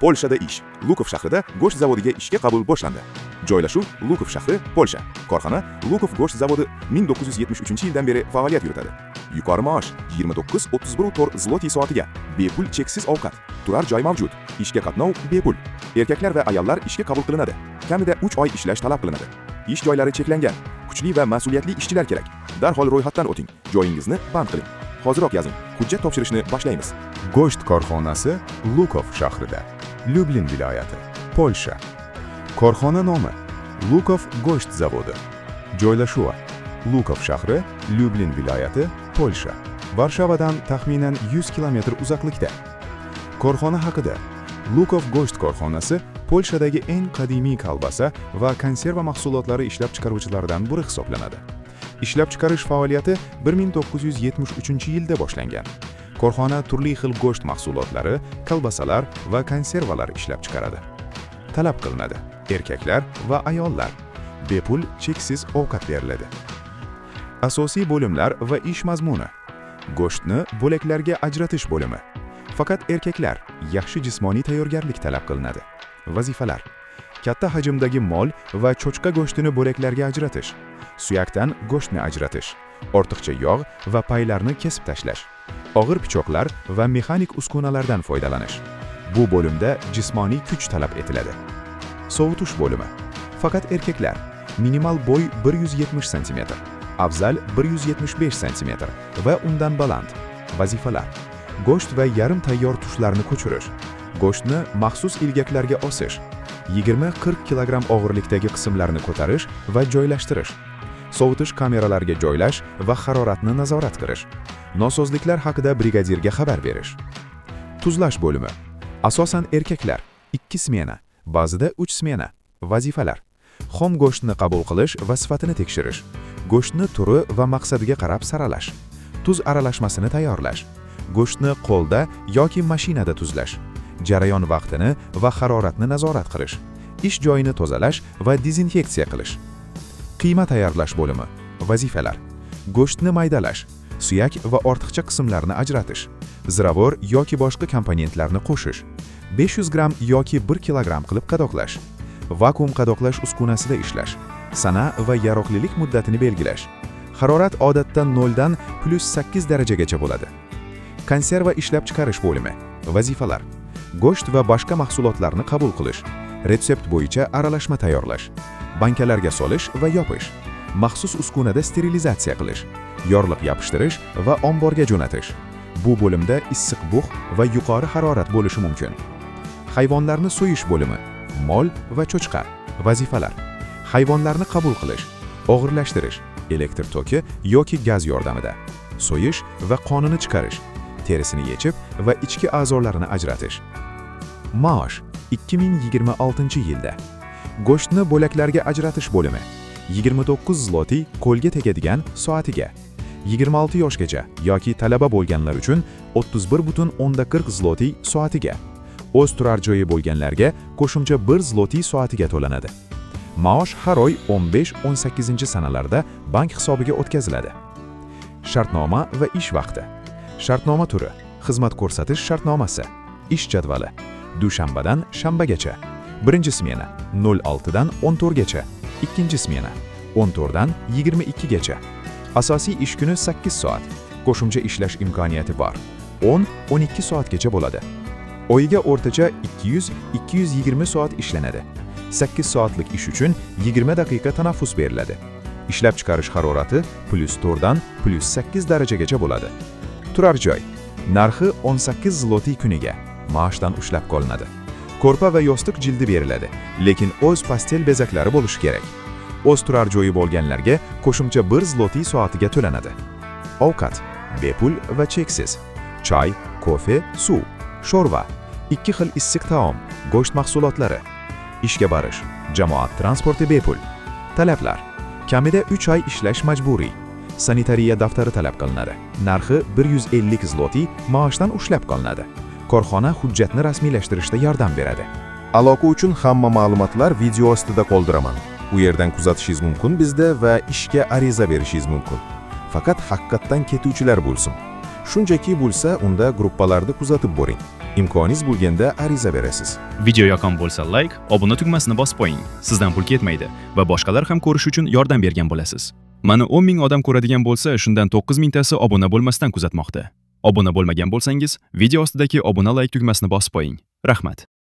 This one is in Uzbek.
Polshada ish. Lukov shahrida go'sht zavodiga ishga qabul boshlandi. Joylashuv Lukov shahri, Polsha. Korxona Lukov go'sht zavodi 1973-yildan beri faoliyat yuritadi. Yuqori maosh 29-31 zloty soatiga, bepul cheksiz ovqat, turar joy mavjud, ishga qatnov bepul. Erkaklar va ayollar ishga qabul qilinadi. Kamida 3 oy ishlash talab qilinadi. Ish joylari cheklangan. Kuchli va mas'uliyatli ishchilar kerak. Darhol ro'yxatdan o'ting. Joyingizni band qiling. Hoziroq yozing. Hujjat topshirishni boshlaymiz. Go'sht korxonasi Lukov shahrida, Lyublin viloyati, Polsha. Korxona nomi Lukov go'sht zavodi. Joylashuvi Lukov shahri, Lyublin viloyati, Polsha. Varshavadan taxminan 100 km uzoqlikda. Korxona haqida. Lukov go'sht korxonasi Polshadagi eng qadimiy kolbasa va konserva mahsulotlari ishlab chiqaruvchilaridan biri hisoblanadi. Ishlab chiqarish faoliyati 1973-yilda boshlangan. Korxona turli xil go'sht mahsulotlari, kolbasalar va konservalar ishlab chiqaradi. Talab qilinadi: erkaklar va ayollar. Bepul cheksiz ovqat beriladi. Asosiy bo'limlar va ish mazmuni. Go'shtni bo'laklarga ajratish bo'limi. Faqat erkaklar, yaxshi jismoniy tayyorgarlik talab qilinadi. Vazifalar: katta hajmdagi mol va cho'chqa go'shtini bo'laklarga ajratish, suyakdan go'shtni ajratish, ortiqcha yog' va paylarni kesib tashlash, og'ir pichoqlar va mexanik uskunalardan foydalanish. Bu bo'limda jismoniy kuch talab etiladi. Sovutish bo'limi. Faqat erkaklar, minimal bo'y 170 cm, afzal 175 cm va undan baland. Vazifalar: go'sht va yarim tayyor tushlarni ko'chirish, go'shtni maxsus ilgaklarga osish, 20-40 kg og'irlikdagi qismlarni ko'tarish va joylashtirish, sovutish kameralariga joylash va haroratni nazorat qilish, nosozliklar haqida brigadirga xabar berish. Tuzlash bo'limi. Asosan erkaklar, 2 smena, ba'zida 3 smena. Vazifalar: xom go'shtni qabul qilish va sifatini tekshirish, go'shtni turi va maqsadiga qarab saralash, tuz aralashmasini tayyorlash, go'shtni qo'lda yoki mashinada tuzlash, jarayon vaqtini va haroratni nazorat qilish, ish joyini tozalash va dezinfeksiya qilish. Qiyma tayyorlash bo'limi. Vazifalar: go'shtni maydalash, suyak va ortiqcha qismlarni ajratish, ziravor yoki boshqa komponentlarni qo'shish, 500 gram yoki 1 kilogramm qilib qadoqlash, vakuum qadoqlash uskunasida ishlash, sana va yaroqlilik muddatini belgilash. Harorat odatda 0 dan +8 darajagacha bo'ladi. Konserva ishlab chiqarish bo'limi. Vazifalar: go'sht va boshqa mahsulotlarni qabul qilish, retsept bo'yicha aralashma tayyorlash, bankalarga solish va yopish, maxsus uskunada sterilizatsiya qilish, yorliq yopishtirish va omborga jo'natish. Bu bo'limda issiq bug' va yuqori harorat bo'lishi mumkin. Hayvonlarni so'yish bo'limi. Mol va cho'chqa. Vazifalar: hayvonlarni qabul qilish, og'irlashtirish, elektr toki yoki gaz yordamida, so'yish va qonini chiqarish, terisini yechib va ichki a'zolarini ajratish. Maosh 2026-yilda. Go'shtni bo'laklarga ajratish bo'limi. 29 zloty qo'lga tegadigan soatiga. 26 yoshgacha yoki talaba bo'lganlar uchun 31,40 zloty soatiga. O'z turar joyi bo'lganlarga qo'shimcha 1 zloty soatiga to'lanadi. Maosh har oy 15-18 sanalarda bank hisobiga o'tkaziladi. Shartnoma va ish vaqti. Shartnoma turi: xizmat ko'rsatish shartnomasi. Ish jadvali: dushanbadan shanbagacha. Birinchi smena 06 dan 14 gacha. Ikkinchi smena 14 dan 22 gacha. Asosiy ish kuni 8 soat. Qo'shimcha ishlash imkoniyati bor. 10-12 soatgacha bo'ladi. Oyiga o'rtacha 200-220 soat ishlanadi. 8 soatlik ish uchun 20 daqiqa tanaffus beriladi. Ishlab chiqarish harorati +4 dan +8 darajagacha bo'ladi. Turar joy. Narxi 18 zloty kuniga. Maoshdan ushlab qolinadi. Ko'rpa va yostiq jildi beriladi, lekin o'z pastel bezaklari bo'lishi kerak. O'z turar joyi bo'lganlarga qo'shimcha 1 zloty soatiga to'lanadi. Ovqat bepul va cheksiz. Choy, kofe, suv, sho'rva, 2 xil issiq taom, go'sht mahsulotlari. Ishga borish, jamoat transporti bepul. Talablar: kamida 3 oy ishlash majburiy. Sanitariya daftari talab qilinadi. Narxi 150 zloty maoshdan ushlab qolinadi. Korxona hujjatni rasmiylashtirishda yordam beradi. Aloqa uchun hamma ma'lumotlar video ostida qoldiraman. U yerdan kuzatishingiz mumkin bizda va ishga ariza berishingiz mumkin. Faqat haqiqatdan ketuvchilar bo'lsin. Shunchaki bo'lsa, unda gruppalarda kuzatib boring. imkoningiz bo'lganda ariza berasiz. Video yoqqan bo'lsa like, obuna tugmasini bosib qo'ying. Sizdan pul ketmaydi va boshqalar ham ko'rish uchun yordam bergan bo'lasiz. Mana 10 ming odam ko'radigan bo'lsa, shundan 9 mingtasi obuna bo'lmasdan kuzatmoqda. Obuna bo'lmagan bo'lsangiz, video ostidagi obuna like tugmasini bosib qo'ying. Rahmat.